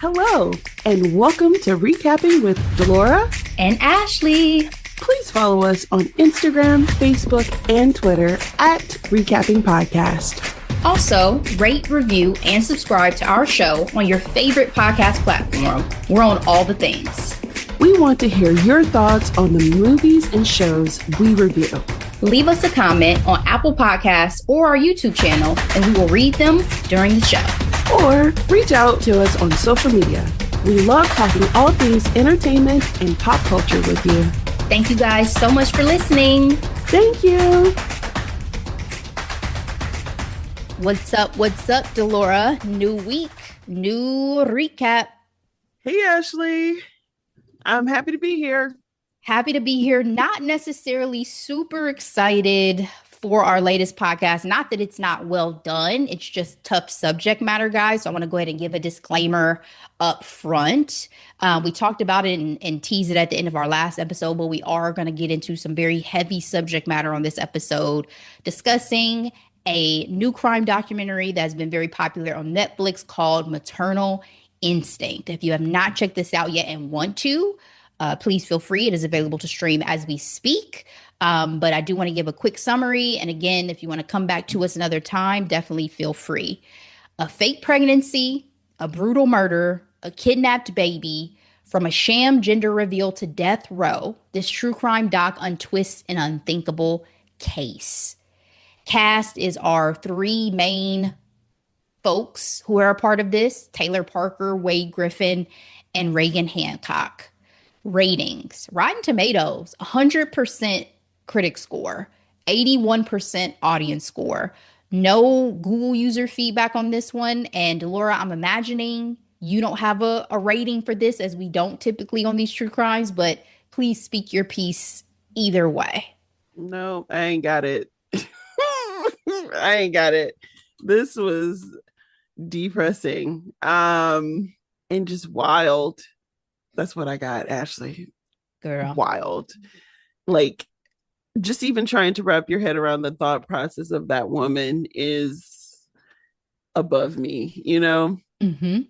Hello, and welcome to reCapping with Delora and Ashley. Please follow us on Instagram, Facebook, and Twitter at reCapping Podcast. Also, rate, review, and subscribe to our show on your favorite podcast platform. We're on all the things. We want to hear your thoughts on the movies and shows we review. Leave us a comment on Apple Podcasts or our YouTube channel, and we will read them during the show. Or reach out to us on social media. We love talking all things entertainment and pop culture with you. Thank you guys so much for listening. Thank you. What's up, Delora? New week, new recap. Hey, Ashley. I'm happy to be here. Happy to be here. Not necessarily super excited for our latest podcast. Not that it's not well done. It's just tough subject matter, guys. So I want to go ahead and give a disclaimer up front. We talked about it and teased it at the end of our last episode, but we are going to get into some very heavy subject matter on this episode, discussing a new crime documentary that's been very popular on Netflix called Maternal Instinct. If you have not checked this out yet and want to, please feel free. It is available to stream as we speak. But I do want to give a quick summary. And again, if you want to come back to us another time, definitely feel free. A fake pregnancy, a brutal murder, a kidnapped baby, from a sham gender reveal to death row, this true crime doc untwists an unthinkable case. Cast is our three main folks who are a part of this: Taylor Parker, Wade Griffin, and Reagan Hancock. Ratings: Rotten Tomatoes, 100% critic score, 81% audience score. No Google user feedback on this one. And Delora, I'm imagining you don't have a rating for this, as we don't typically on these true crimes, but please speak your piece either way. No, I ain't got it. I ain't got it. This was depressing and just wild. That's what I got, Ashley. Girl. Wild. Like, just even trying to wrap your head around the thought process of that woman is above me, you know? Mm-hmm.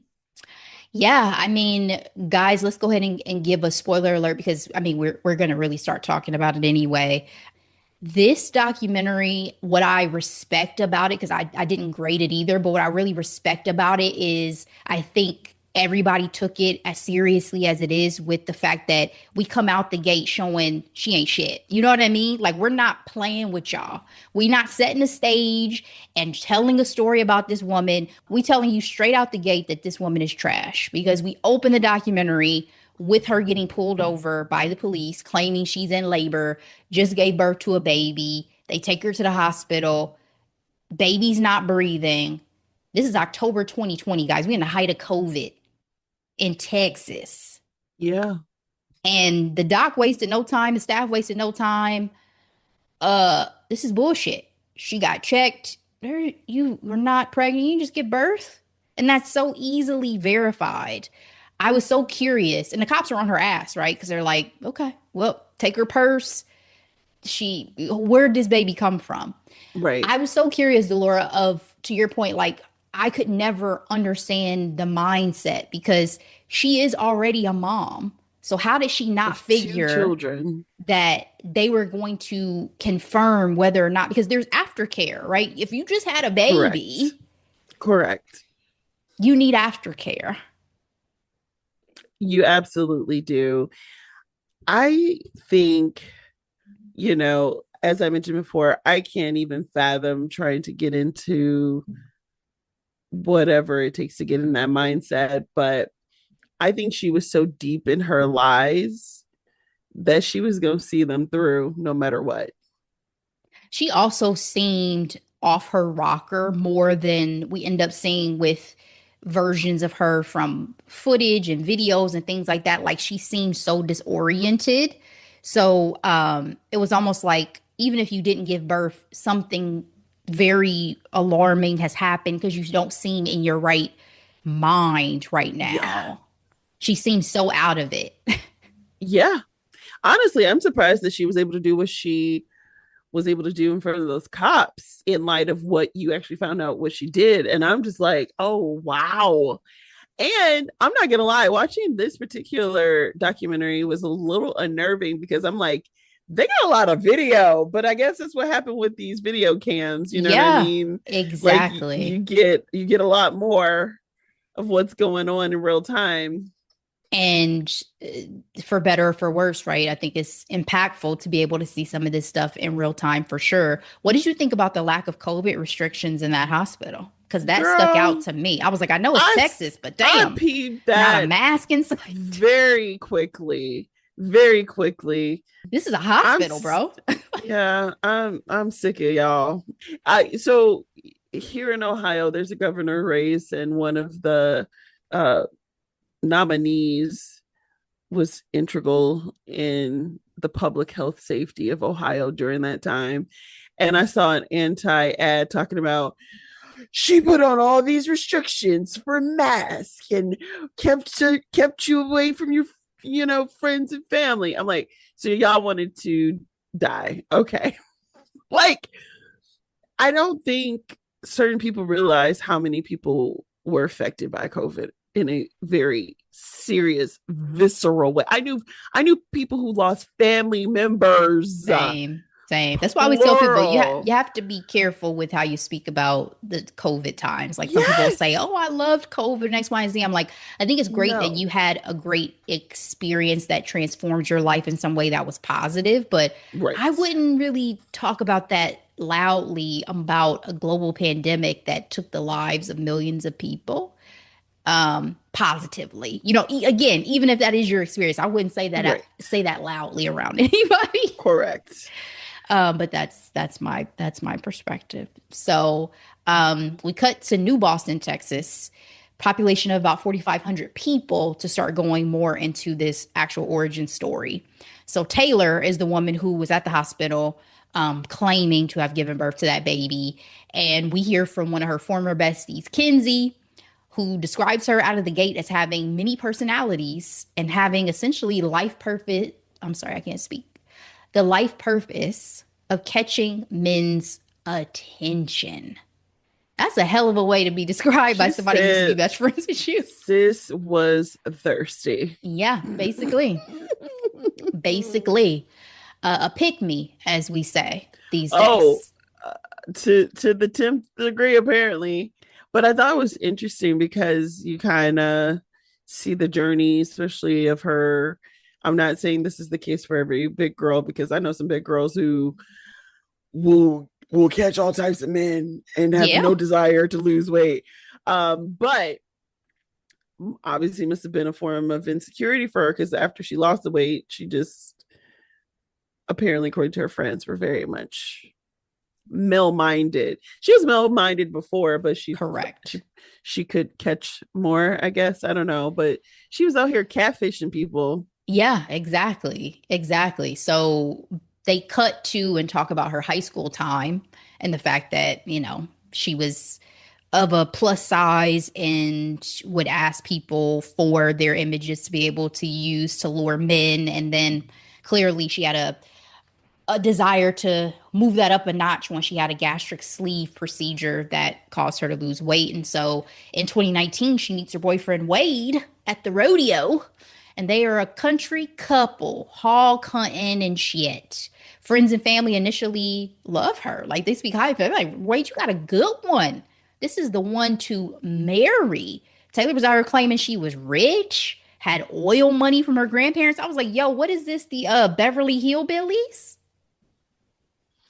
Yeah, I mean, guys, let's go ahead and give a spoiler alert, because I mean, we're going to really start talking about it anyway. This documentary, what I respect about it, because I didn't grade it either, but what I really respect about it is I think everybody took it as seriously as it is, with the fact that we come out the gate showing she ain't shit. You know what I mean? Like, we're not playing with y'all. We're not setting a stage and telling a story about this woman. We telling you straight out the gate that this woman is trash, because we open the documentary with her getting pulled over by the police, claiming she's in labor, just gave birth to a baby. They take her to the hospital. Baby's not breathing. This is October 2020, guys. We're in the height of COVID in Texas. Yeah. And the doc wasted no time. The staff wasted no time. This is bullshit. She got checked. You were not pregnant. You just give birth. And that's so easily verified. I was so curious, and the cops are on her ass, right? Because they're like, okay, well, take her purse. Where'd this baby come from? Right. I was so curious, Delora, to your point, like, I could never understand the mindset, because she is already a mom. So how did she not figure children that they were going to confirm whether or not, because there's aftercare, right? If you just had a baby, correct. You need aftercare. You absolutely do. I think, as I mentioned before, I can't even fathom trying to get into whatever it takes to get in that mindset. But I think she was so deep in her lies that she was going to see them through no matter what. She also seemed off her rocker more than we end up seeing with versions of her from footage and videos and things like that. Like, she seemed so disoriented. So it was almost like, even if you didn't give birth, something very alarming has happened, because you don't seem in your right mind right now. Yeah. She seems so out of it. Yeah. Honestly, I'm surprised that she was able to do what she was able to do in front of those cops, in light of what you actually found out what she did. And I'm just like, oh, wow. And I'm not gonna lie, watching this particular documentary was a little unnerving because I'm like, they got a lot of video, but I guess that's what happened with these video cams. You know what I Yeah, mean? Like exactly. you get a lot more of what's going on in real time. And for better or for worse, right? I think it's impactful to be able to see some of this stuff in real time for sure. What did you think about the lack of COVID restrictions in that hospital? Because that stuck out Girl, to me. I was like, I know it's I Texas, but I damn, peeped not a that mask in sight. very quickly, very quickly. This is a I'm hospital, bro. yeah, I'm sick of y'all. I so here in Ohio, there's a governor race, and one of the uh nominees was integral in the public health safety of Ohio during that time. And I saw an anti ad talking about she put on all these restrictions for masks and kept you away from your friends and family. I'm like, so y'all wanted to die, okay? Like, I don't think certain people realize how many people were affected by COVID in a very serious, visceral way. I knew people who lost family members, Same, same. That's why I always tell people plural. you have to be careful with how you speak about the COVID times. Like some people will say, Yes. "Oh, I loved COVID, X, Y, and Z." I'm like, I think it's great that No. you had a great experience that transformed your life in some way that was positive, but I Right. wouldn't really talk about that loudly about a global pandemic that took the lives of millions of people positively. Again, even if that is your experience, I wouldn't Right. say that loudly around anybody. Correct. But that's my perspective. So we cut to New Boston, Texas, population of about 4,500 people to start going more into this actual origin story. So Taylor is the woman who was at the hospital claiming to have given birth to that baby. And we hear from one of her former besties, Kinsey, who describes her out of the gate as having many personalities and having essentially life purpose. I'm sorry, I can't speak. The life purpose of catching men's attention. That's a hell of a way to be described by She somebody who used to be said best friends with you. sis was thirsty. Yeah, basically. Basically. A pick me, as we say these Oh, days. to the 10th degree apparently. But I thought it was interesting because you kind of see the journey, especially of her. I'm not saying this is the case for every big girl because I know some big girls who will catch all types of men and have Yeah, no desire to lose weight. But obviously must have been a form of insecurity for her because after she lost the weight, she just apparently, according to her friends, were very much male minded. She was male minded before, but correct. she could catch more. I guess I don't know, but she was out here catfishing people. Yeah, exactly. Exactly. So they cut to and talk about her high school time and the fact that, she was of a plus size and would ask people for their images to be able to use to lure men. And then clearly she had a desire to move that up a notch when she had a gastric sleeve procedure that caused her to lose weight. And so in 2019, she meets her boyfriend Wade at the rodeo, and they are a country couple, hog hunting and shit. Friends and family initially love her. Like they speak high of her. Like, Wade, you got a good one. This is the one to marry. Taylor was out here claiming she was rich, had oil money from her grandparents. I was like, yo, what is this? The Beverly Hillbillies?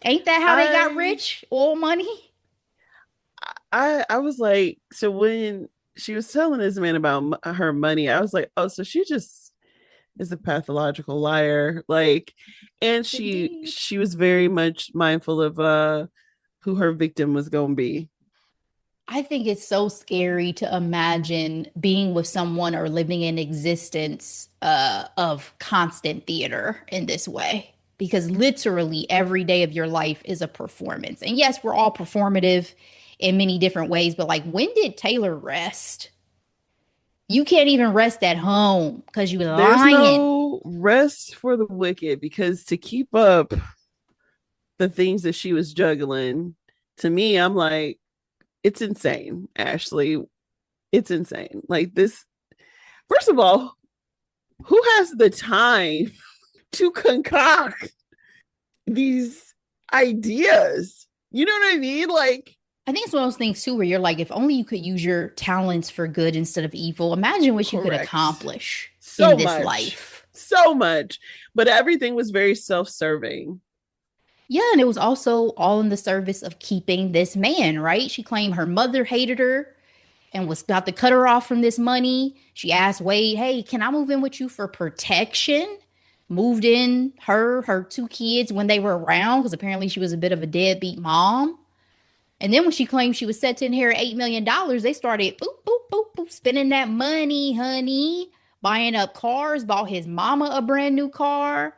Ain't that how they got I rich? Oil money? I was like, so when she was telling this man about her money, I was like, oh, so she just is a pathological liar. Like, and Indeed. she was very much mindful of who her victim was gonna be. I think it's so scary to imagine being with someone or living in existence of constant theater in this way. Because literally every day of your life is a performance. And yes, we're all performative in many different ways, but like, when did Taylor rest? You can't even rest at home because you There's lying. no rest for the wicked because to keep up the things that she was juggling, to me, I'm like, it's insane, Ashley. It's insane. Like this, first of all, who has the time to concoct these ideas? You know what I mean? Like, I think it's one of those things too where you're like, if only you could use your talents for good instead of evil. Imagine what you could correct. accomplish in So this much. life. So much. But everything was very self-serving. Yeah, and it was also all in the service of keeping this man, right? She claimed her mother hated her and was about to cut her off from this money. She asked Wade, "Hey, can I move in with you for protection?" Moved in her two kids when they were around because apparently she was a bit of a deadbeat mom. And then when she claimed she was set to inherit $8 million, they started boop boop boop boop spending that money, honey, buying up cars. Bought his mama a brand new car.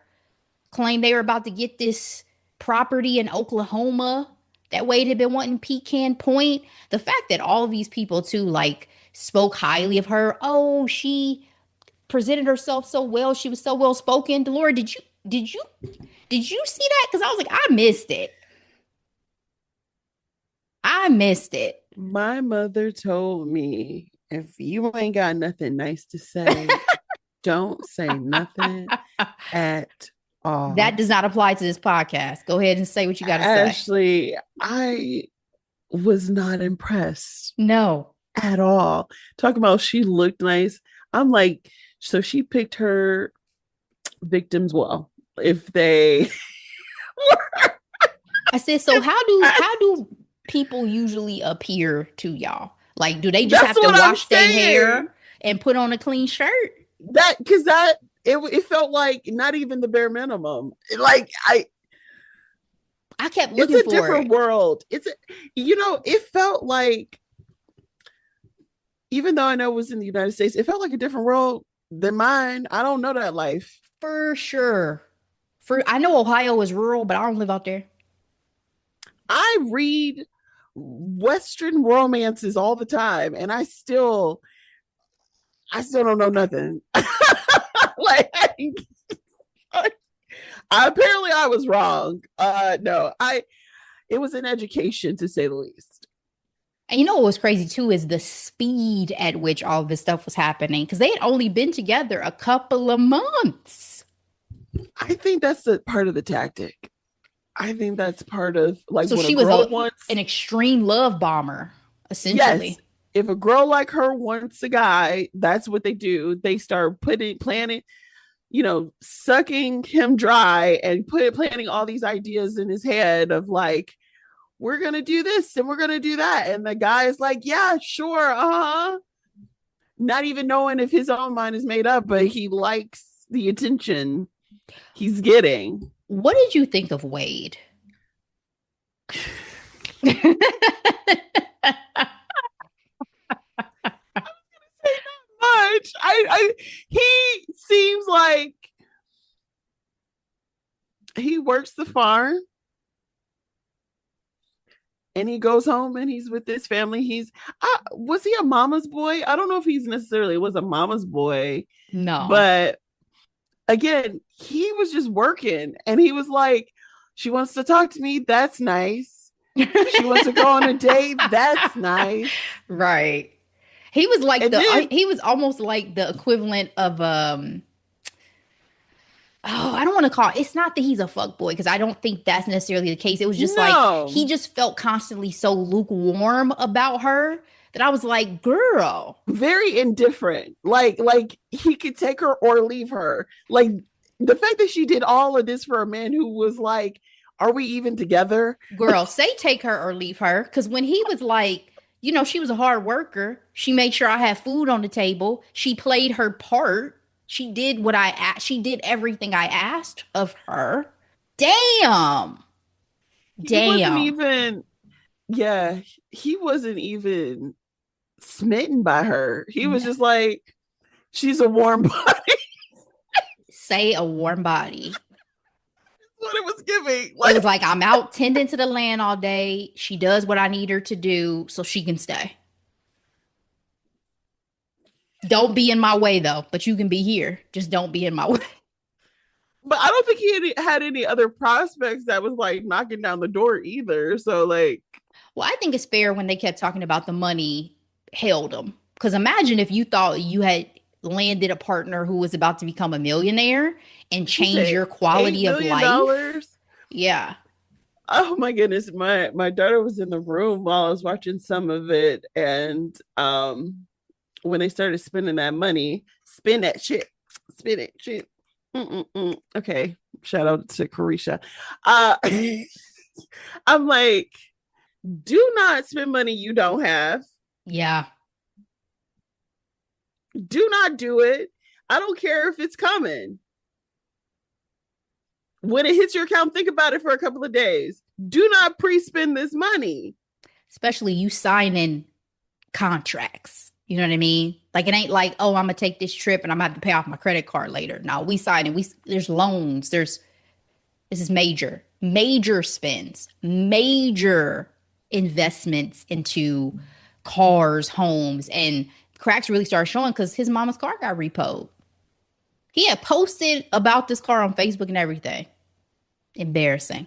Claimed they were about to get this property in Oklahoma that Wade had been wanting Pecan Point. The fact that all of these people too like spoke highly of her. Oh, she presented herself so well. She was so well spoken. Delora, did you see that? Because I was like, I missed it. I missed it. My mother told me if you ain't got nothing nice to say, don't say nothing at That all. does not apply to this podcast. Go ahead and say what you got to say. Ashley, I was not impressed No. at all. Talking about she looked nice. I'm like, so she picked her victims well. If they I said, so how do people usually appear to y'all? Like, do they just that's have to what I'm wash their saying. hair and put on a clean shirt? That because that it felt like not even the bare minimum. Like I kept it's looking a for different it. world. It felt like even though I know it was in the United States, it felt like a different world than mine. I don't know that life. For sure. For I know Ohio is rural, but I don't live out there. I read Western romances all the time, and I still don't know nothing. like apparently I was wrong. No, I it was an education to say the least. And you know what was crazy too is the speed at which all this stuff was happening because they had only been together a couple of months. I think that's the part of the tactic. I think that's part of like So when a she was girl an wants, extreme love bomber, yes, essentially. if a girl like her wants a guy, that's what they do. They start planning, sucking him dry and planting all these ideas in his head of like, we're gonna do this and we're gonna do that. And the guy is like, yeah, sure, uh-huh. Not even knowing if his own mind is made up, but he likes the attention he's getting. What did you think of Wade? Much. He seems like he works the farm and he goes home and he's with his family. Was he a mama's boy? I don't know if he's necessarily was a mama's boy, No. but again, he was just working and he was like, she wants to talk to me. That's nice. She wants to go on a date. That's nice. Right. He was like And then he was almost like the equivalent of oh, I don't want to call it's not that he's a fuck boy because I don't think that's necessarily the case. It was just like he no, just felt constantly so lukewarm about her that I was like, girl, very indifferent. Like he could take her or leave her. Like the fact that she did all of this for a man who was like, "Are we even together?" girl, say take her or leave her. Because when he was like, she was a hard worker. She made sure I had food on the table. She played her part. She did what I asked. She did everything I asked of her. Damn. He wasn't Damn. even. Yeah, he wasn't even smitten by her. He was just like, "She's a warm body." Say a warm body. What it was giving. It Like was like, I'm out tending to the land all day. She does what I need her to do so she can stay. Don't be in my way though, but you can be here. Just don't be in my way. but I don't think he had any other prospects that was like knocking down the door either. So like, Well, I think it's fair when they kept talking about the money held them. Because imagine if you thought you had landed a partner who was about to become a millionaire and She change said your $8 quality of million. life. Yeah. Oh my goodness. My daughter was in the room while I was watching some of it. And when they started spending that money, spend that shit. Spend it shit. Mm-mm-mm. Okay. Shout out to Carisha. Uh I'm like, do not spend money you don't have. Yeah. Do not do it. I don't care if it's coming. When it hits your account, think about it for a couple of days. Do not pre-spend this money. Especially you signing contracts. You know what I mean? Like it ain't like, oh, I'm gonna take this trip and I'm gonna have to pay off my credit card later. No, we sign it. There's loans. This is major spends, major investments into cars, homes, and cracks really started showing because his mama's car got repoed. He had posted about this car on Facebook and everything. Embarrassing.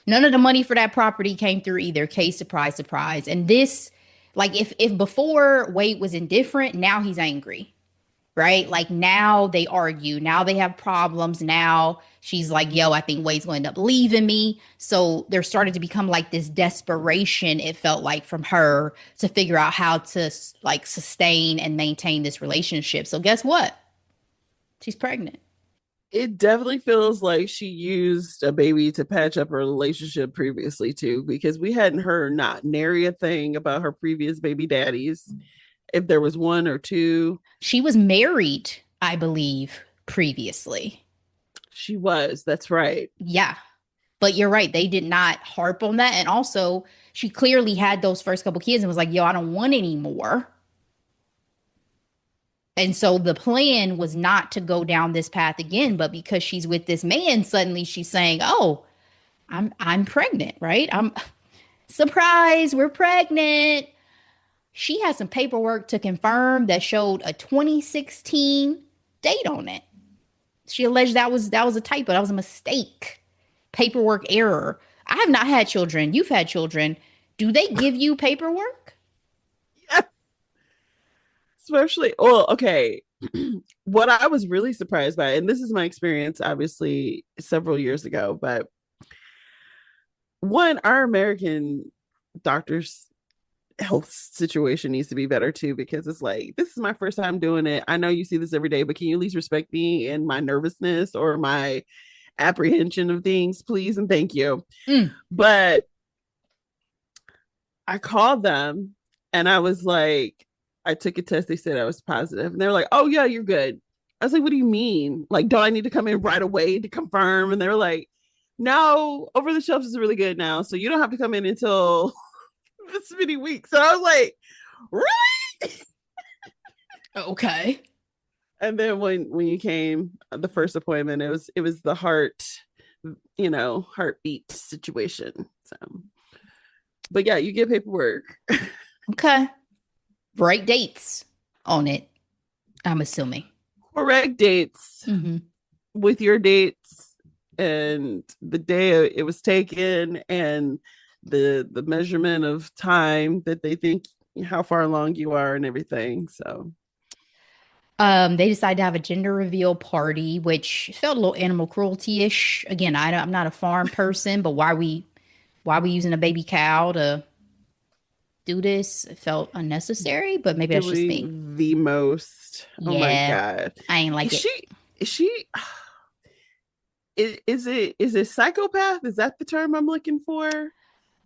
None of the money for that property came through either. Case surprise, surprise. And this, like, if before Wade was indifferent, now he's angry, right? Like now they argue. Now they have problems. Now she's like, yo, I think Wade's going to end up leaving me. So there started to become like this desperation, it felt like, from her to figure out how to like sustain and maintain this relationship. So guess what? She's pregnant. It definitely feels like she used a baby to patch up her relationship previously too, because we hadn't heard not nary a thing about her previous baby daddies, if there was one or two. She was married, I believe, previously. She was, that's right. Yeah. But you're right. They did not harp on that. And also, she clearly had those first couple kids and was like, yo, I don't want any more. And so the plan was not to go down this path again, but because she's with this man, suddenly she's saying, "Oh, I'm pregnant, right? I'm surprised, we're pregnant." She has some paperwork to confirm that showed a 2016 date on it. She alleged that was a typo, that was a mistake. Paperwork error. I have not had children. You've had children. Do they give you paperwork? Yeah. Especially, well, okay. What I was really surprised by, and this is my experience obviously several years ago, but one, our American doctors' health situation needs to be better too, because it's like, this is my first time doing it. I know you see this every day, but can you at least respect me and my nervousness or my apprehension of things, please and thank you. Mm. But I called them and I was like, I took a test. They said I was positive, and they were like, "Oh yeah, you're good." I was like, "What do you mean? Like, do I need to come in right away to confirm?" And they were like, "No, over the shelves is really good now, so you don't have to come in until this many weeks." So I was like, "Really?" Okay. And then when you came the first appointment, it was the heart, heartbeat situation. So, but yeah, you get paperwork. Okay. Right dates on it, I'm assuming. Correct dates Mm-hmm. with your dates and the day it was taken and the measurement of time that they think how far along you are and everything. So They decided to have a gender reveal party, which felt a little animal cruelty-ish. Again, I'm not a farm person, but why we using a baby cow to do this? It felt unnecessary, but maybe that's just me. doing the most. Oh my Yeah, god. I ain't like Is it. she is she is it psychopath? Is that the term I'm looking for?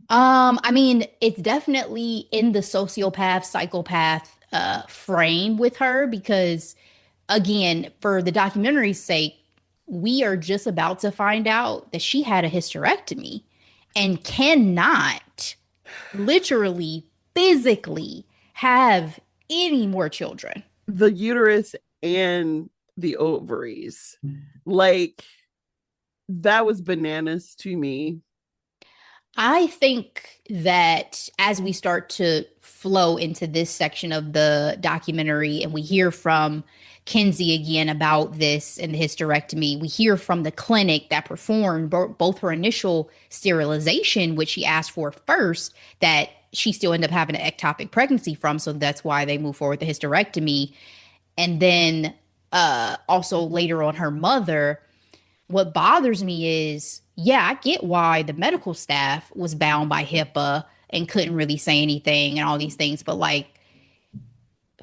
I mean, it's definitely in the sociopath, psychopath frame with her because again, for the documentary's sake, we are just about to find out that she had a hysterectomy and cannot literally, physically have any more children. The uterus and the ovaries. Like, that was bananas to me. I think that as we start to flow into this section of the documentary and we hear from Kinsey again about this and the hysterectomy, we hear from the clinic that performed both her initial sterilization, which she asked for first, that she still ended up having an ectopic pregnancy from. So that's why they moved forward with the hysterectomy. And then also later on, her mother. What bothers me is, yeah, I get why the medical staff was bound by HIPAA and couldn't really say anything and all these things, but like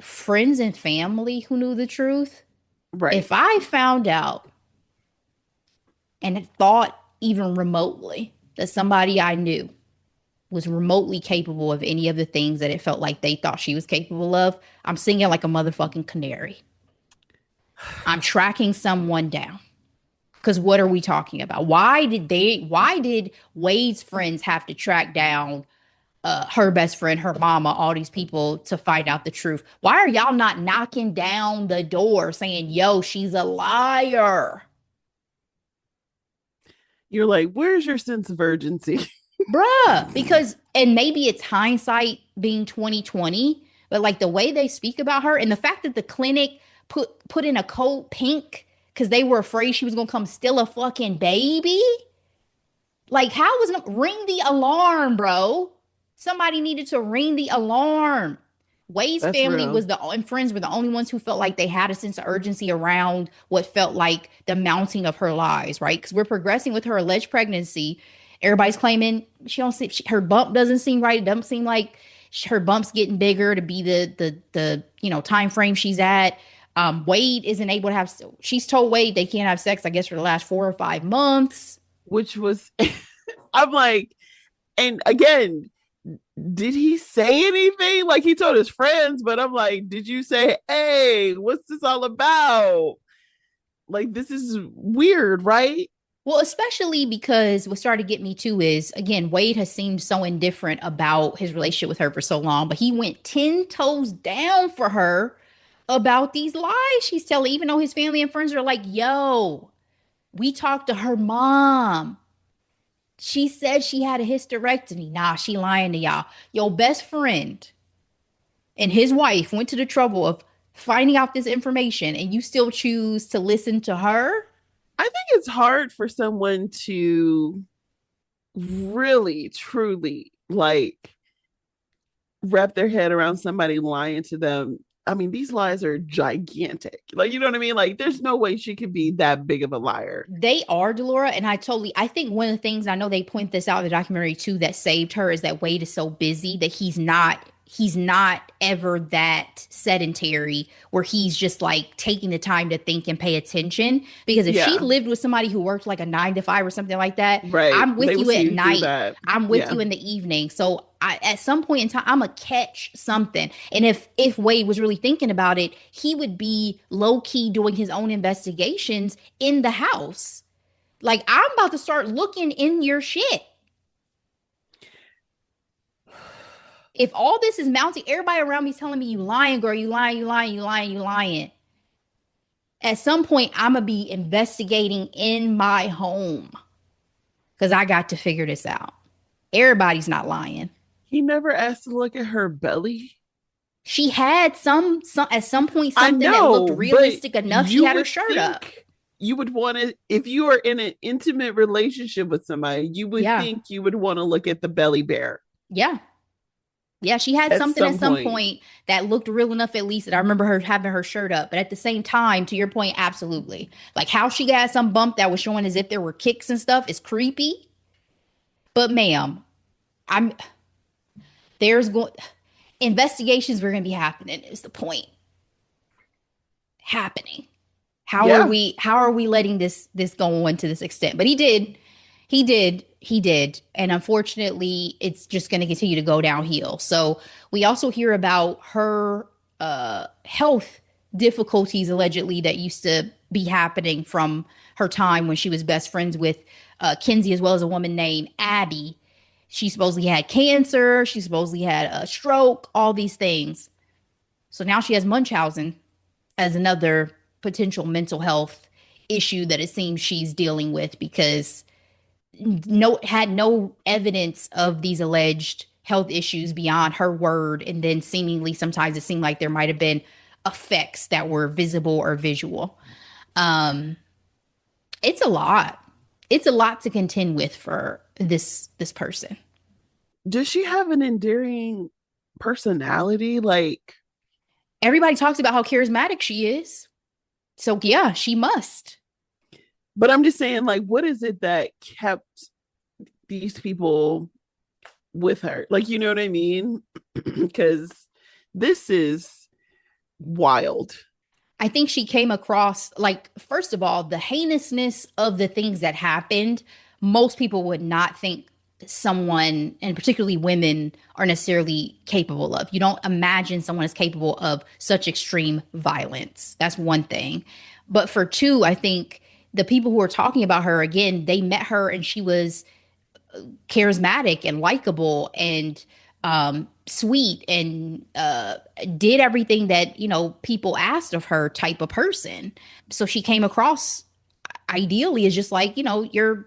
friends and family who knew the truth, Right. if I found out and thought even remotely that somebody I knew was remotely capable of any of the things that it felt like they thought she was capable of, I'm singing like a motherfucking canary. I'm tracking someone down. Because what are we talking about? Why did Wade's friends have to track down her best friend, her mama, all these people to find out the truth? Why are y'all not knocking down the door saying, yo, she's a liar? You're like, where's your sense of urgency? Bruh, because and maybe it's hindsight being 2020, but like the way they speak about her and the fact that the clinic put in a coat pink because they were afraid she was gonna come steal a fucking baby. Like, how was it? Ring the alarm, bro? Somebody needed to ring the alarm. Wade's That's family real. was the and friends were the only ones who felt like they had a sense of urgency around what felt like the mounting of her lies, right? Because we're progressing with her alleged pregnancy. Everybody's claiming she don't see her bump doesn't seem right. It doesn't seem like her bump's getting bigger to be the time frame she's at. Wade isn't able to have. She's told Wade they can't have sex, I guess, for the last 4 or 5 months. Which was, I'm like, and again, did he say anything? Like he told his friends, but I'm like, did you say, hey, what's this all about? Like, this is weird, right? Well, especially because what started to get me too is again, Wade has seemed so indifferent about his relationship with her for so long, but he went 10 toes down for her about these lies she's telling, even though his family and friends are like, yo, we talked to her mom. She said she had a hysterectomy. Nah, she lying to y'all. Your best friend and his wife went to the trouble of finding out this information, and you still choose to listen to her? I think it's hard for someone to really, truly like wrap their head around somebody lying to them. I mean, these lies are gigantic. Like, you know what I mean? Like, there's no way she could be that big of a liar. They are, Delora, and I think one of the things I know they point this out in the documentary too that saved her is that Wade is so busy that he's not ever that sedentary where he's just like taking the time to think and pay attention. Because if she Yeah, lived with somebody who worked like a 9 to 5 or something like that, right. I'm with They would you see at you through night. that. I'm with Yeah. you in the evening. So at some point in time, I'm gonna catch something. And if Wade was really thinking about it, he would be low key doing his own investigations in the house. Like I'm about to start looking in your shit. If all this is mounting, everybody around me is telling me you lying, girl, you lying, you lying, you lying, you lying. At some point, I'm gonna be investigating in my home because I got to figure this out. Everybody's not lying. He never asked to look at her belly. She had some at some point I something that looked know, but realistic enough. She you had her would shirt up. think you would want to, if you are in an intimate relationship with somebody, you would Yeah, think you would want to look at the belly bear yeah, yeah. She had at something at some some point. point that looked real enough, at least that I remember her having her shirt up. But at the same time, to your point, absolutely. Like how she got some bump that was showing as if there were kicks and stuff is creepy. But ma'am, I'm there's going investigations were going to be happening. Is the point happening? Yeah, How are we letting this go on to this extent? But he did, and unfortunately, it's just going to continue to go downhill. So we also hear about her health difficulties allegedly that used to be happening from her time when she was best friends with Kinsey, as well as a woman named Abby. She supposedly had cancer. She supposedly had a stroke. All these things. So now she has Munchausen as another potential mental health issue that it seems she's dealing with because no evidence of these alleged health issues beyond her word, and then seemingly sometimes it seemed like there might have been effects that were visible or visual. um it's a lot. It's a lot to contend with for this person. does she have an endearing personality? Like, Everybody talks about how charismatic she is. So yeah, she must. but I'm just saying, like, what is it that kept these people with her? Like, you know what I mean? Because this is wild. I think she came across, like, first of all, the heinousness of the things that happened. Most people would not think someone, and particularly women, are necessarily capable of. You don't imagine someone is capable of such extreme violence. That's one thing. But for two, I think the people who are talking about her, again, they met her and she was charismatic and likable and sweet and did everything that people asked of her type of person. So she came across ideally as just like your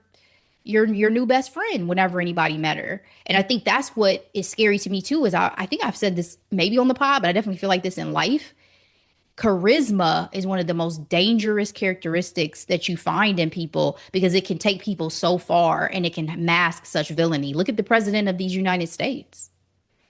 new best friend whenever anybody met her. And I think that's what is scary to me too. Is I think I've said this maybe on the pod, but I definitely feel like this in life. Charisma is one of the most dangerous characteristics that you find in people because it can take people so far and it can mask such villainy. Look at the president of these United States.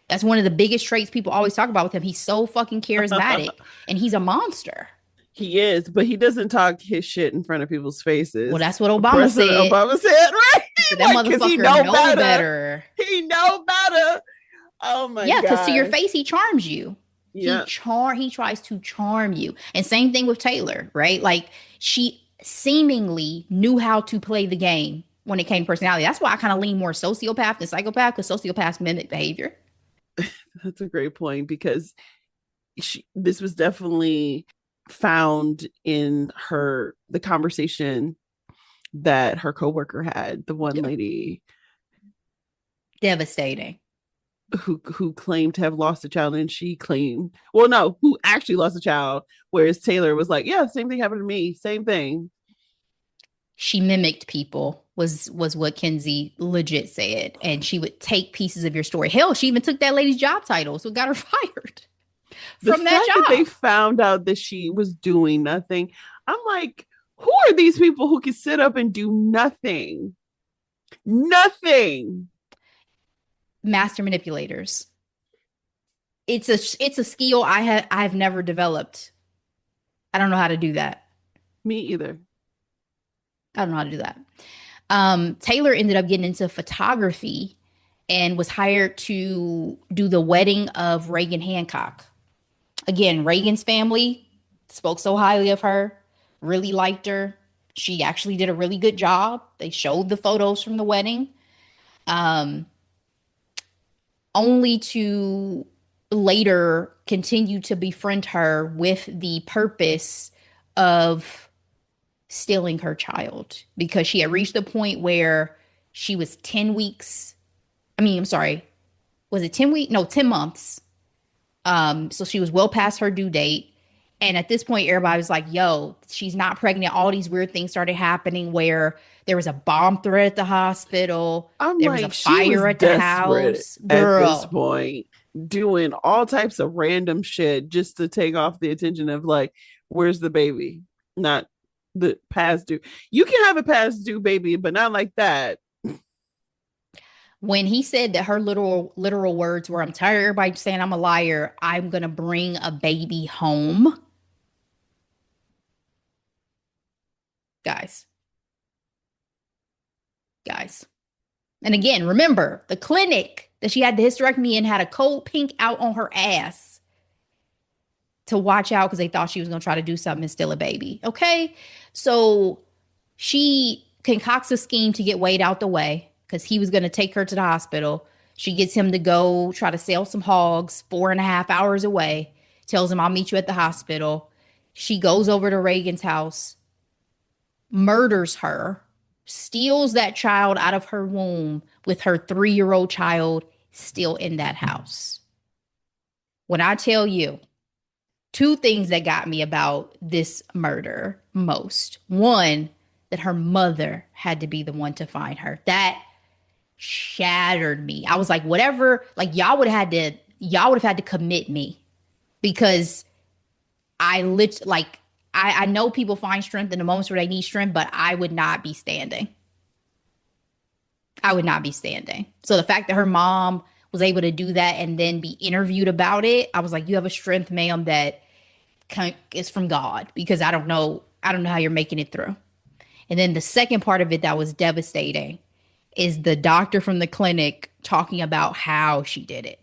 That's one of the biggest traits people always talk about with him. He's so fucking charismatic and he's a monster. He is, but he doesn't talk his shit in front of people's Well, faces. that's what Obama President said. Obama said, right? He said that Like, because he motherfucker know know better. better. He know better. Oh my Yeah, because to your gosh. face, he charms you. Yeah. He tries to charm you. And same thing with Taylor, right? Like she seemingly knew how to play the game when it came to personality. That's why I kind of lean more sociopath than psychopath because sociopaths mimic behavior. That's a great point because this was definitely found in the conversation that her coworker had, the one Yeah. lady Devastating. who claimed to have lost a child, and she claimed, well, no, who actually lost a child, whereas Taylor was like, yeah, same thing happened to me, same thing. She mimicked people was what Kenzie legit said. And she would take pieces of your story. Hell, she even took that lady's job title, so it got her fired The from that fact that they job. found out that she was doing nothing, I'm like, who are these people who can sit up and do nothing? Nothing. Master manipulators. It's a skill I've never developed. I don't know how to do that. Me either. I don't know how to do that. Taylor ended up getting into photography and was hired to do the wedding of Reagan Hancock. Again, Reagan's family spoke so highly of her, really liked her. She actually did a really good job. They showed the photos from the wedding, um, only to later continue to befriend her with the purpose of stealing her child because she had reached the point where she was 10 weeks. I mean, I'm sorry. Was it 10 weeks? No, 10 months. So she was well past her due date. And at this point, everybody was like, yo, she's not pregnant. All these weird things started happening where there was a bomb threat at the hospital. I'm There was a like, she was fire at the desperate house. at this Girl, point, doing all types of random shit just to take off the attention of, like, where's the baby? Not the past due. You can have a past due baby, but not like that. when he said that her literal words were, I'm tired of everybody saying I'm a liar. I'm going to bring a baby home. Guys, guys. And again, remember the clinic that she had the hysterectomy in had a cold pink out on her ass to watch out because they thought she was going to try to do something and steal a baby. Okay. So she concocts a scheme to get Wade out the way because he was going to take her to the hospital. She gets him to go try to sell some hogs 4.5 hours away, tells him, I'll meet you at the hospital. She goes over to Reagan's house, murders her, steals that child out of her womb with her 3-year-old child still in that house. When I tell you, two things that got me about this murder most. One, that her mother had to be the one to find her. That shattered me. I was like, whatever, like y'all would have had to commit me because I know people find strength in the moments where they need strength, but I would not be standing. I would not be standing. So the fact that her mom was able to do that and then be interviewed about it, I was like, you have a strength, ma'am, that is from God, because I don't know how you're making it through. And then the second part of it that was devastating is the doctor from the clinic talking about how she did it,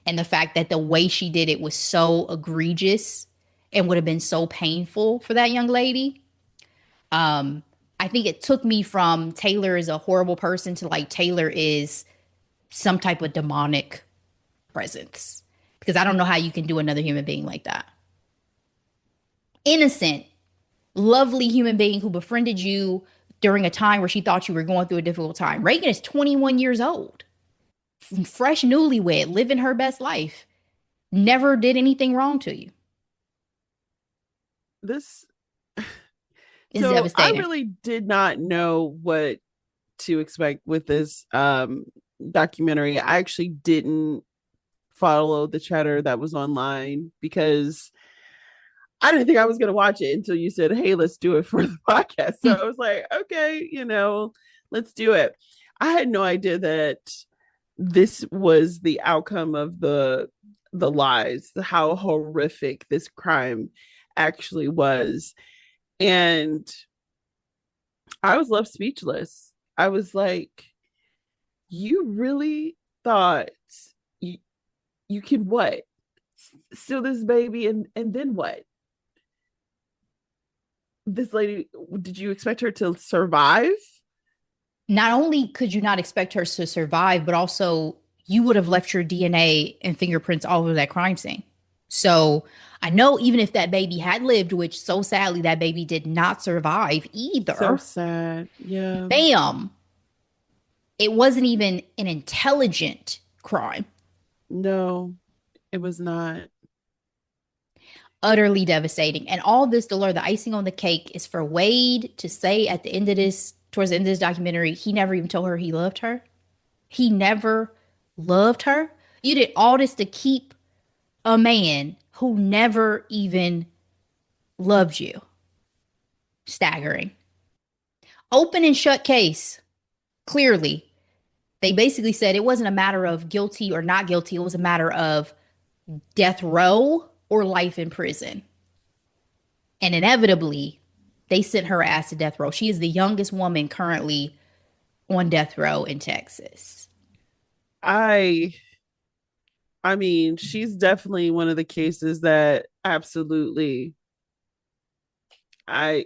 and the fact that the way she did it was so egregious and would have been so painful for that young lady. I think it took me from Taylor is a horrible person to like Taylor is some type of demonic presence, because I don't know how you can do another human being like that. Innocent, lovely human being who befriended you during a time where she thought you were going through a difficult time. Reagan is 21 years old, fresh newlywed, living her best life, never did anything wrong to you. This It's so I devastating. really did not know what to expect with this documentary. I actually didn't follow the chatter that was online because I didn't think I was going to watch it until you said, "Hey, let's do it for the podcast." So I was like, "Okay, let's do it." I had no idea that this was the outcome of the lies, how horrific this crime actually was. And I was left speechless. I was like, "You really thought you, you can what? Steal this baby and then what? This lady, did you expect her to survive?" Not only could you not expect her to survive, but also you would have left your DNA and fingerprints all over that crime scene. So I know even if that baby had lived, which so sadly that baby did not survive So either, sad. Yeah. bam, it wasn't even an intelligent crime. No, it was not. Utterly devastating. And all this, Delora, the icing on the cake is for Wade to say at the end of this, towards the end of this documentary, he never even told her he loved her. He never loved her. You did all this to keep a man who never even loved you. Staggering. Open and shut case. Clearly, they basically said it wasn't a matter of guilty or not guilty. It was a matter of death row or life in prison. And inevitably, they sent her ass to death row. She is the youngest woman currently on death row in Texas. I I mean, she's definitely one of the cases that absolutely I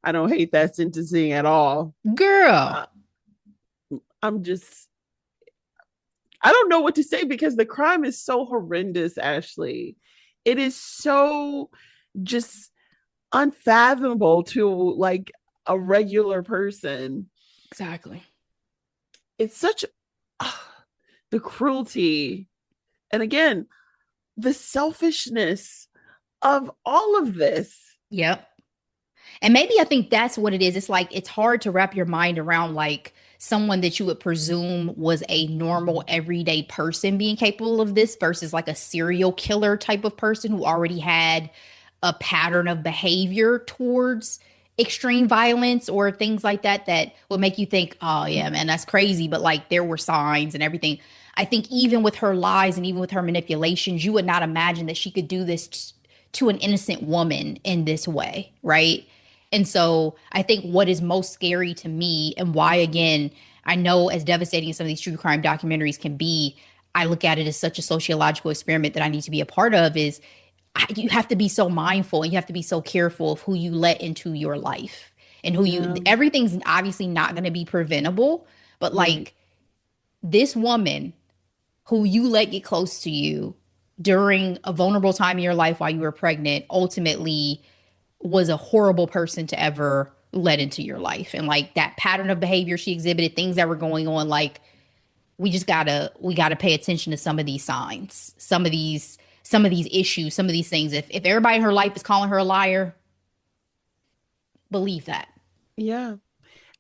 I don't hate that sentencing at all. Girl, Uh, I'm just I don't know what to say because the crime is so horrendous, Ashley. It is so just unfathomable to like a regular person. exactly. It's such uh, the cruelty and again, the selfishness of all of this. Yep. And maybe I think that's what it is. It's like it's hard to wrap your mind around like someone that you would presume was a normal everyday person being capable of this versus like a serial killer type of person who already had a pattern of behavior towards extreme violence or things like that that would make you think, "Oh yeah, man, that's crazy," but like there were signs and everything. I think even with her lies and even with her manipulations, you would not imagine that she could do this to an innocent woman in this way, right? And so I think what is most scary to me and why, again, I know as devastating as some of these true crime documentaries can be, I look at it as such a sociological experiment that I need to be a part of is you have to be so mindful and you have to be so careful of who you let into your life and who you, Yeah, everything's obviously not going to be preventable, but right. like this woman who you let get close to you during a vulnerable time in your life while you were pregnant ultimately was a horrible person to ever let into your life. And like that pattern of behavior she exhibited, things that were going on, like we gotta pay attention to some of these signs, some of these issues, some of these things. If everybody in her life is calling her a liar, believe that. Yeah.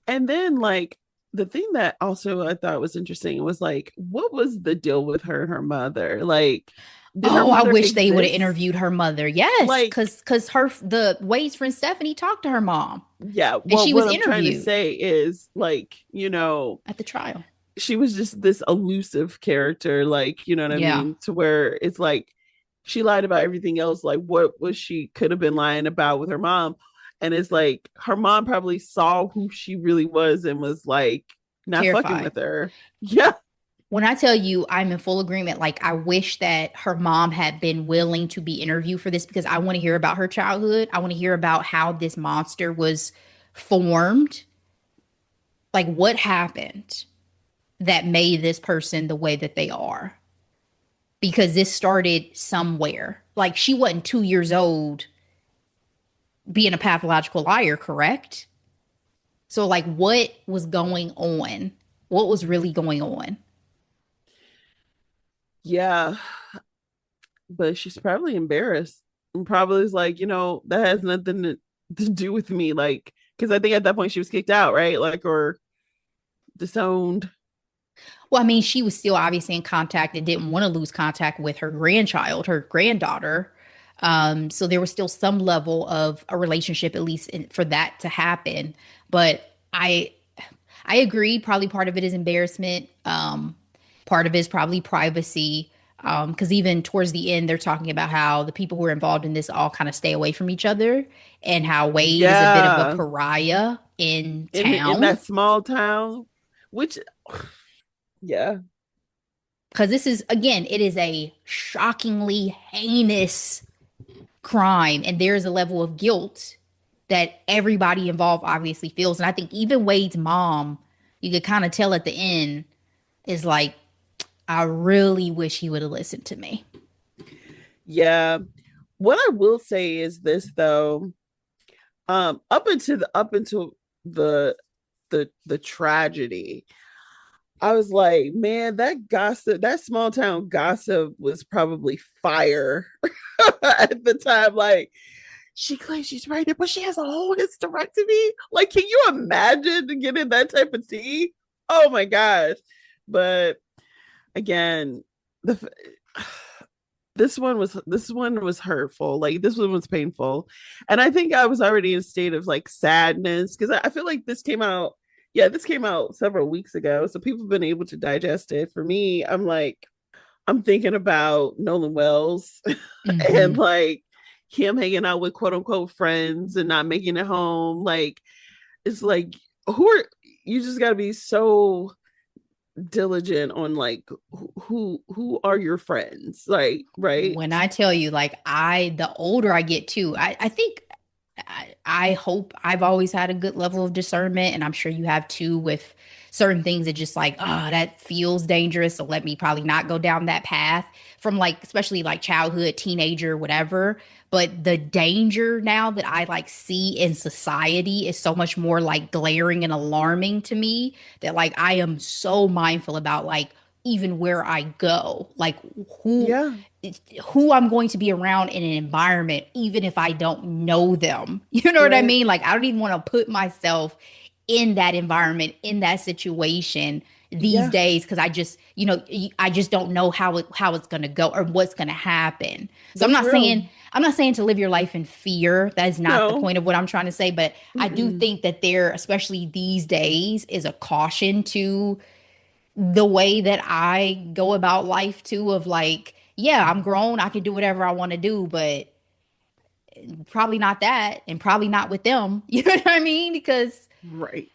And then like the thing that also I thought was interesting was like what was the deal with her and her mother? Like Did her Oh, I mother wish they would have exist? interviewed her mother. Yes, Like, because her the Wade's friend Stephanie talked to her mom, yeah, and well, she was what I'm trying to interviewed say is like, at the trial. she was just this elusive character, like, you know what I Yeah, mean? To where it's like she lied about everything else. Like, what was she could have been lying about with her mom? And it's like her mom probably saw who she really was and was like not fucking terrified. with her. Yeah. When I tell you I'm in full agreement, like I wish that her mom had been willing to be interviewed for this because I want to hear about her childhood. I want to hear about how this monster was formed. Like what happened that made this person the way that they are. Because this started somewhere. Like she wasn't 2 years old being a pathological liar, correct? So, like, what was going on? What was really going on? Yeah. But she's probably embarrassed and probably is like, that has nothing to do with me. Like, because I think at that point she was kicked out, right? Like, or disowned. Well, I mean, she was still obviously in contact and didn't want to lose contact with her grandchild, her granddaughter. So there was still some level of a relationship, at least for that to happen. But I agree. Probably part of it is embarrassment. Part of it is probably privacy. Because even towards the end, they're talking about how the people who are involved in this all kind of stay away from each other, and how Wade is a bit of a Yeah. pariah in In town. that small town, which, yeah. Because this is, again, it is a shockingly heinous crime, and there is a level of guilt that everybody involved obviously feels. And I think even Wade's mom, you could kind of tell at the end, is like, I really wish he would have listened to me. Yeah. What I will say is this though, up until the tragedy, I was like, man, that gossip, that small town gossip was probably fire at the time. Like, she claims she's pregnant, but she has a whole hysterectomy. Like, can you imagine getting that type of tea? Oh my gosh. But again, the this one was hurtful. Like, this one was painful. And I think I was already in a state of like sadness because I feel like this came out several weeks ago. So people have been able to digest it. For me, I'm like, I'm thinking about Nolan Wells and Mm-hmm. like him hanging out with quote unquote friends and not making it home. Like, it's like, who are you? Just got to be so diligent on like who are your friends, like, right? When I tell you, like, the older I get too, I think, I hope I've always had a good level of discernment, and I'm sure you have too with certain things that just like, oh, that feels dangerous. So let me probably not go down that path from like, especially like childhood, teenager, whatever. But the danger now that I like see in society is so much more like glaring and alarming to me that like I am so mindful about like even where I go, like who Yeah, who I'm going to be around in an environment, even if I don't know them. You know what I right. mean? Like, I don't even want to put myself in that environment, in that situation these Yeah, days because I just don't know how it's going to go or what's going to happen. So that's real. I'm not saying to live your life in fear. That is not the No. point of what I'm trying to say, but I do Mm-mm. think that there, especially these days, is a caution to the way that I go about life too of like, yeah, I'm grown, I can do whatever I want to do, but probably not that and probably not with them. You know what I mean? Because Right.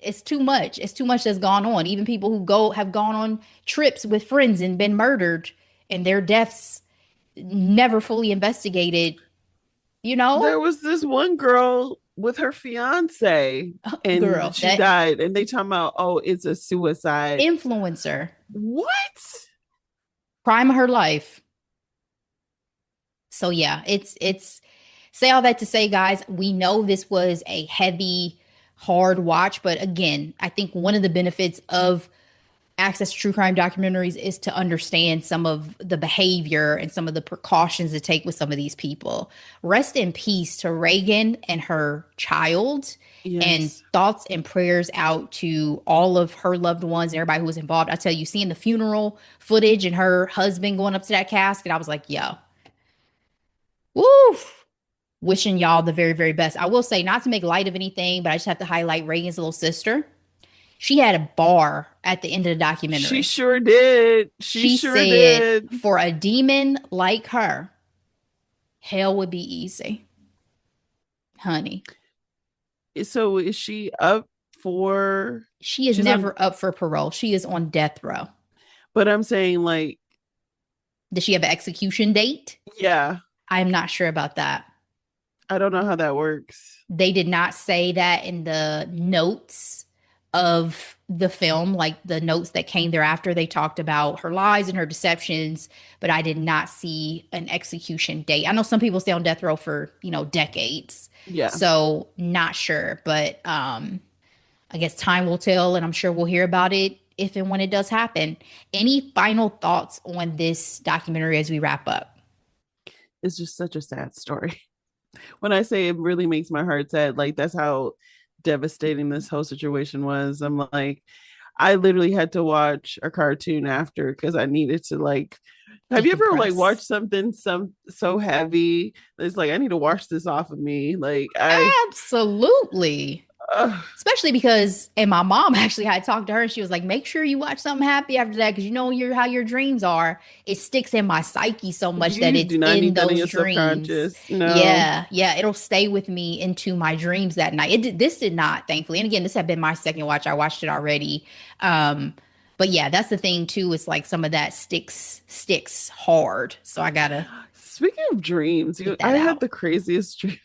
it's too much. It's too much that's gone on. Even people who go have gone on trips with friends and been murdered and their deaths never fully investigated, you There know? was this one girl with her fiance and Girl, she that died and they talking about, oh, it's a suicide. influencer, What? prime of her life. So yeah, it's say all that to say, guys, we know this was a heavy, hard watch, but again, I think one of the benefits of access to true crime documentaries is to understand some of the behavior and some of the precautions to take with some of these people. Rest in peace to Reagan and her child, and Yes. thoughts and prayers out to all of her loved ones and everybody who was involved. I tell you, seeing the funeral footage and her husband going up to that casket, I was like, yo, woo, wishing y'all the very, very best. I will say, not to make light of anything, but I just have to highlight Reagan's little sister. She had a bar at the end of the She documentary. sure did. She She sure said, did. for a demon like her, hell would be easy, honey. So is she up for She is she's on, never up for parole. She is on death row. but I'm saying like, Does she have an execution date? yeah, I'm not sure about that. I don't know how that works. They did not say that in the notes of the film, like the notes that came thereafter. They talked about her lies and her deceptions, but I did not see an execution date. I know some people stay on death row for, decades. Yeah. So not sure, but I guess time will tell, and I'm sure we'll hear about it if and when it does happen. Any final thoughts on this documentary as we wrap up? It's just such a sad story. When I say it really makes my heart sad, like that's how devastating this whole situation was. I'm like, I literally had to watch a cartoon after because I needed to like. Have you ever like Decompress. watched something so heavy? It's like I need to wash this off of me. Like I, Absolutely. uh, Especially because, and my mom actually had talked to her, and she was like, "Make sure you watch something happy after that, because you know how your dreams are. It sticks in my psyche so much that you it's do not in need that in those your dreams. subconscious. No, Yeah, yeah, it'll stay with me into my dreams that night. This did not, thankfully. And again, this had been my second watch. I watched it already. But yeah, that's the thing too. It's like some of that sticks hard. So I gotta speaking of dreams, get I that had out. the craziest dream.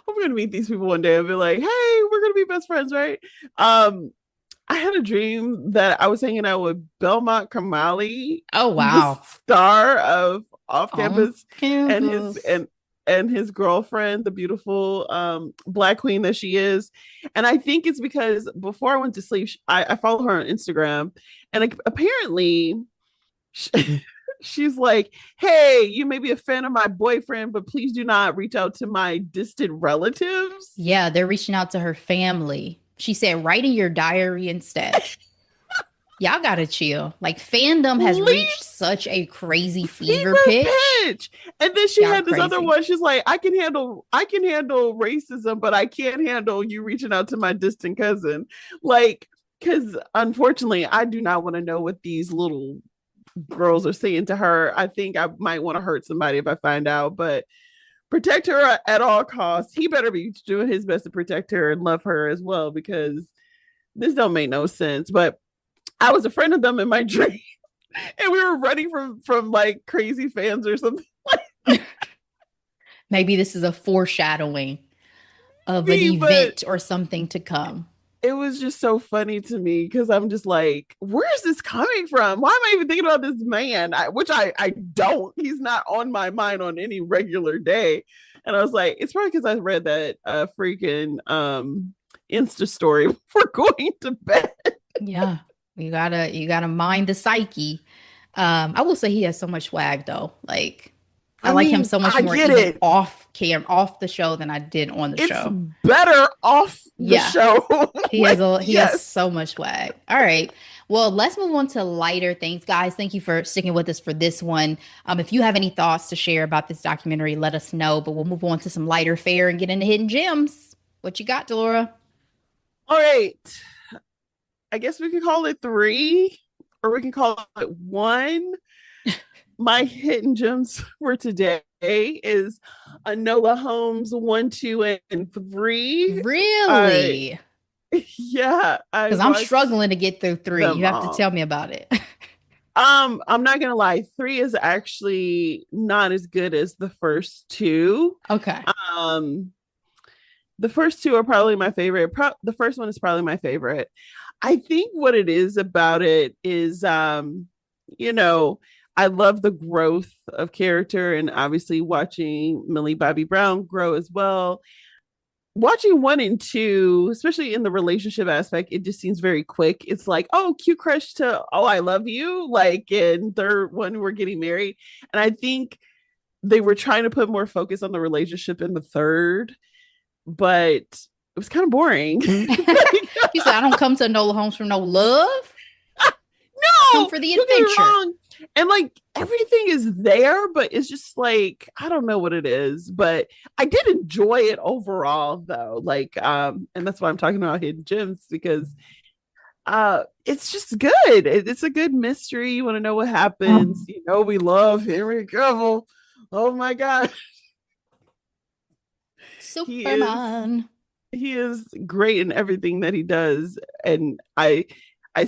I'm gonna meet these people one day and be like, "Hey, we're gonna be best friends, right?" Um, I had a dream that I was hanging out with Belmont Kamali, Oh the wow. star of Off On Campus, and his campus. and his girlfriend, the beautiful black queen that she is. And I think it's because before I went to sleep, I follow her on Instagram, and like, apparently she's like, "Hey, you may be a fan of my boyfriend, but please do not reach out to my distant relatives." Yeah, they're reaching out to her family. She said, write in your diary instead. Y'all gotta chill. Like, fandom has Leave reached such a crazy fever fever pitch. pitch. And then she Y'all had this other crazy. one. She's like, I can handle racism, but I can't handle you reaching out to my distant cousin. Like, because unfortunately, I do not want to know what these little girls are saying to her. I think I might want to hurt somebody if I find out, but protect her at all costs. He better be doing his best to protect her and love her as well, because this don't make no sense. But I was a friend of them in my dream, and we were running from like crazy fans or something. Maybe this is a foreshadowing of an But event or something to come. it was just so funny to me because I'm just like, where is this coming from? Why am I even thinking about this man? Which I don't. He's not on my mind on any regular day. And I was like, it's probably because I read that freaking Insta story before going to bed. Yeah. You gotta mind the psyche. I will say he has so much swag though. Like, I I like him mean, so much I more get even it. off the show than I did on the It's show. better off the Yeah. show. Like, He has yes. so much swag. All right. Well, let's move on to lighter things, guys. Thank you for sticking with us for this one. If you have any thoughts to share about this documentary, let us know. But we'll move on to some lighter fare and get into hidden gems. What you got, Delora? All right. I guess we can call it three, or we can call it one. My hidden gems for today is Enola Holmes 1, 2, and 3. I Really? yeah, I Because I'm watched struggling to get through three. them You have to all. tell me about it. I'm not gonna lie, 3 is actually not as good as the first two. Okay. Um, the first two are probably my favorite. The first one is probably my favorite. I think what it is about it is, you know, I love the growth of character, and obviously watching Millie Bobby Brown grow as well. watching one and two, especially in the relationship aspect, it just seems very quick. It's like, oh, cute crush to, oh, I love you. Like in third one, we're getting married. And I think they were trying to put more focus on the relationship in the third, but it was kind of boring. You said, I don't come to Enola Holmes for no love. Come No, for the don't get me adventure. wrong. And like everything is there, but it's just like I don't know what it is. But I did enjoy it overall though. Like and that's why I'm talking about hidden gems because it's just good. It's a good mystery. You want to know what happens. You know, we love Henry Cavill. Oh my god. He is Superman. he is great in everything that he does. And I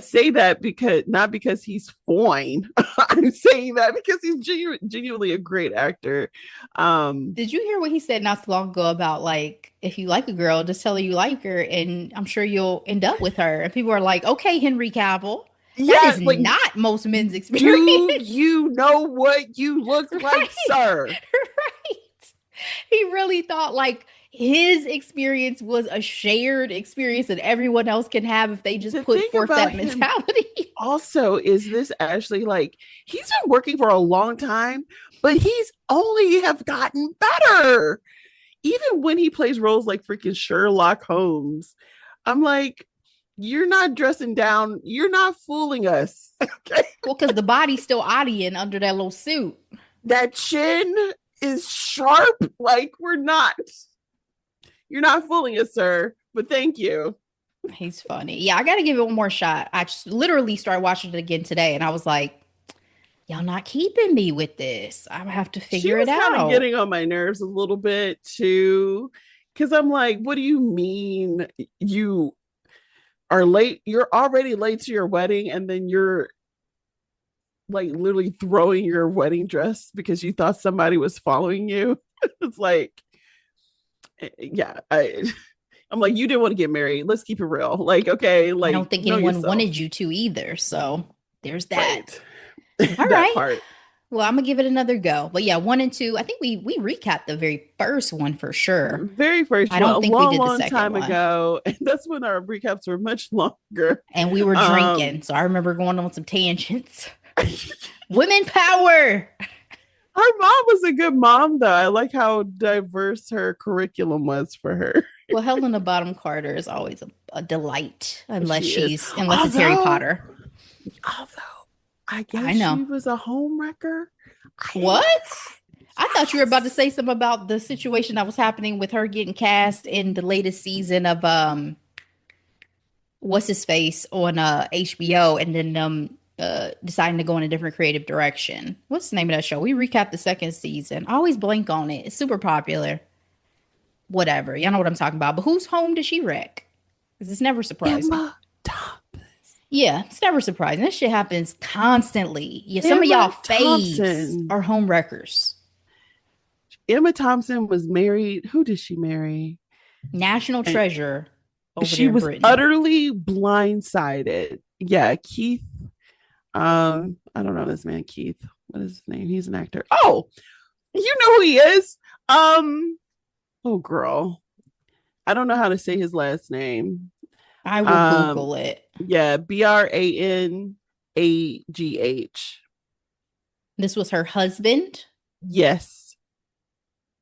say that because not because he's fine. I'm saying that because he's genuinely a great actor. Did you hear what he said not so long ago about like if you like a girl, just tell her you like her, and I'm sure you'll end up with her. And people are like, "Okay, Henry Cavill, that Yeah, is like not most men's do experience." you know what you look like, Right, sir? right. He really thought like his experience was a shared experience that everyone else can have if they just The put thing forth about that him mentality. also is this Ashley, like he's been working for a long time, but he's only have gotten better. Even when he plays roles like freaking Sherlock Holmes, I'm like, you're not dressing down, you're not fooling us. Okay. Well, because the body's still auditing under that little suit. That chin is sharp. Like, you're not fooling us, sir. But thank you. He's funny. Yeah, I got to give it one more shot. I just literally started watching it again today, and I was like, y'all not keeping me with this. I have to She figure it was kind of out. getting on my nerves a little bit too. Cause I'm like, what do you mean you are late? You're already late to your wedding, and then you're like literally throwing your wedding dress because you thought somebody was following you. It's like, yeah, I'm like, you didn't want to get married. Let's keep it real. Like, okay, I like don't think know anyone yourself. wanted you to either. So there's that. Right. All That right. part. Well, I'm gonna give it another go. But yeah, one and two. I think we recapped the very first one for sure. Very first I one, a don't think we long, did the long second time one. ago. And that's when our recaps were much longer. And we were Um, drinking, so I remember going on some tangents. Women power. Her mom was a good mom, though. I like how diverse her curriculum was for her. Well, Helena Bottom Carter is always a delight, She is. unless it's Harry Although, Potter. although, I I guess know. she was a home wrecker. I didn't know What? that. I thought you were about to Yes. say something about the situation that was happening with her getting cast in the latest season of what's his face on HBO, and then deciding to go in a different creative direction. What's the name of that show? We recapped the second season. I always blank on it. It's super popular. Whatever. Y'all know what I'm talking about. But whose home did she wreck? Because it's never surprising. Emma Thompson. Yeah, it's never surprising. This shit happens constantly. Yeah, some of y'all Emma faves Thompson. are home wreckers. Emma Thompson was married. Who did she marry? National And treasure over she there in was Britain. utterly blindsided. Yeah, Keith. I don't know this man, Keith. What is his name? He's an actor. Oh, you know who he is. Um, oh girl. I don't know how to say his last name. I will Um, Google it. yeah, Branagh. This was her husband, Yes.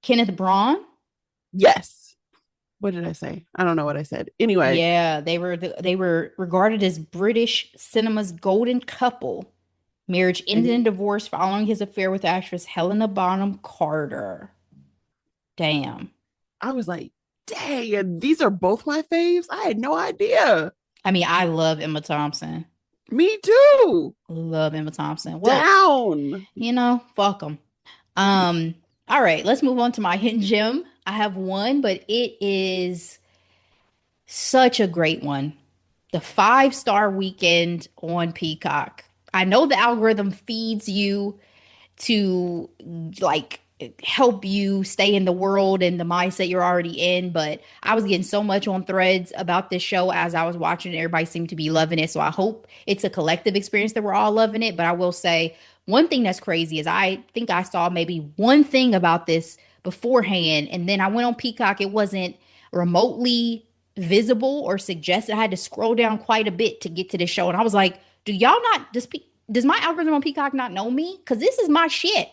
Kenneth Braun. Yes. What did I say? I don't know what I said. Anyway, Yeah, they were regarded as British cinema's golden couple. Marriage ended in and divorce following his affair with actress Helena Bonham Carter. Damn. I was like, dang, and these are both my faves. I had no idea. I mean, I love Emma Thompson. Me too. Love Emma Thompson. Well, Down. fuck them. Um, all right, let's move on to my hidden gem. I have one, but it is such a great one. The 5-star weekend on Peacock. I know the algorithm feeds you to like help you stay in the world and the mindset you're already in, but I was getting so much on threads about this show as I was watching it. Everybody seemed to be loving it. So I hope it's a collective experience that we're all loving it. But I will say one thing that's crazy is I think I saw maybe one thing about this beforehand, and then I went on Peacock. It wasn't remotely visible or suggested. I had to scroll down quite a bit to get to this show. And I was like, do y'all not, does my algorithm on Peacock not know me? Because this is my shit.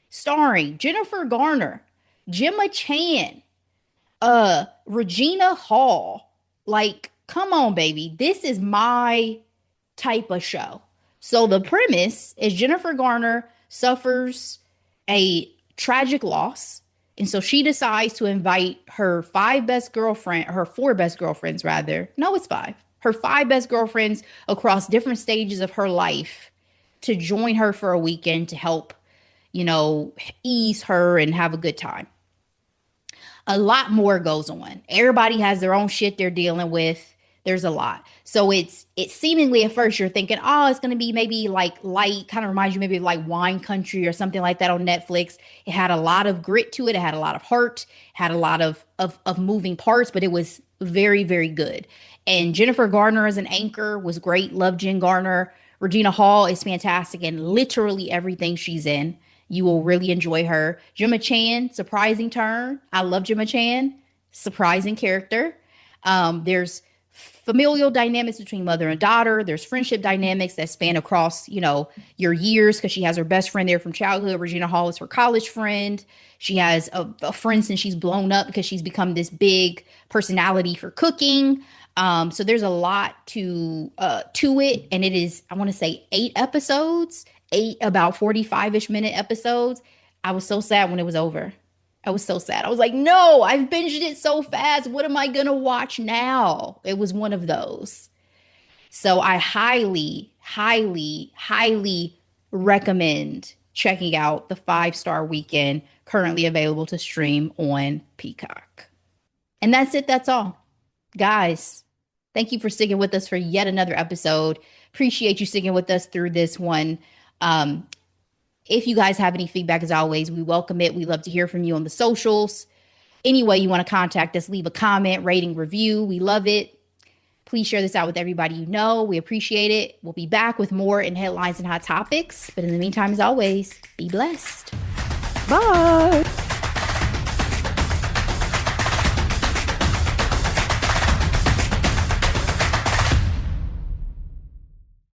Starring Jennifer Garner, Gemma Chan, Regina Hall. Like, come on, baby. This is my type of show. So the premise is Jennifer Garner suffers a tragic loss. And so she decides to invite her four best girlfriends, rather. No, it's five. Her five best girlfriends across different stages of her life to join her for a weekend to help, ease her and have a good time. A lot more goes on. Everybody has their own shit they're dealing with. There's a lot. So it's seemingly at first you're thinking, oh, it's going to be maybe like light, kind of reminds you maybe of like Wine Country or something like that on Netflix. It had a lot of grit to it. It had a lot of heart, had a lot of moving parts, but it was very, very good. And Jennifer Garner as an anchor was great. Love Jen Garner. Regina Hall is fantastic in literally everything she's in. You will really enjoy her. Gemma Chan, surprising turn. I love Gemma Chan. Surprising character. There's familial dynamics between mother and daughter. There's friendship dynamics that span across, your years, because she has her best friend there from childhood. Regina Hall is her college friend. She has a friend since she's blown up because she's become this big personality for cooking. So there's a lot to it. And it is, I want to say 8 episodes, 8 about 45-ish minute episodes. I was so sad when it was over. I was so sad. I was like, no, I've binged it so fast. What am I going to watch now? It was one of those. So I highly, highly, highly recommend checking out the 5-star weekend currently available to stream on Peacock. And that's it. That's all. Guys, thank you for sticking with us for yet another episode. Appreciate you sticking with us through this one. If you guys have any feedback, as always, we welcome it. We love to hear from you on the socials. Any way you want to contact us, leave a comment, rating, review. We love it. Please share this out with everybody you know. We appreciate it. We'll be back with more in headlines and hot topics. But in the meantime, as always, be blessed. Bye.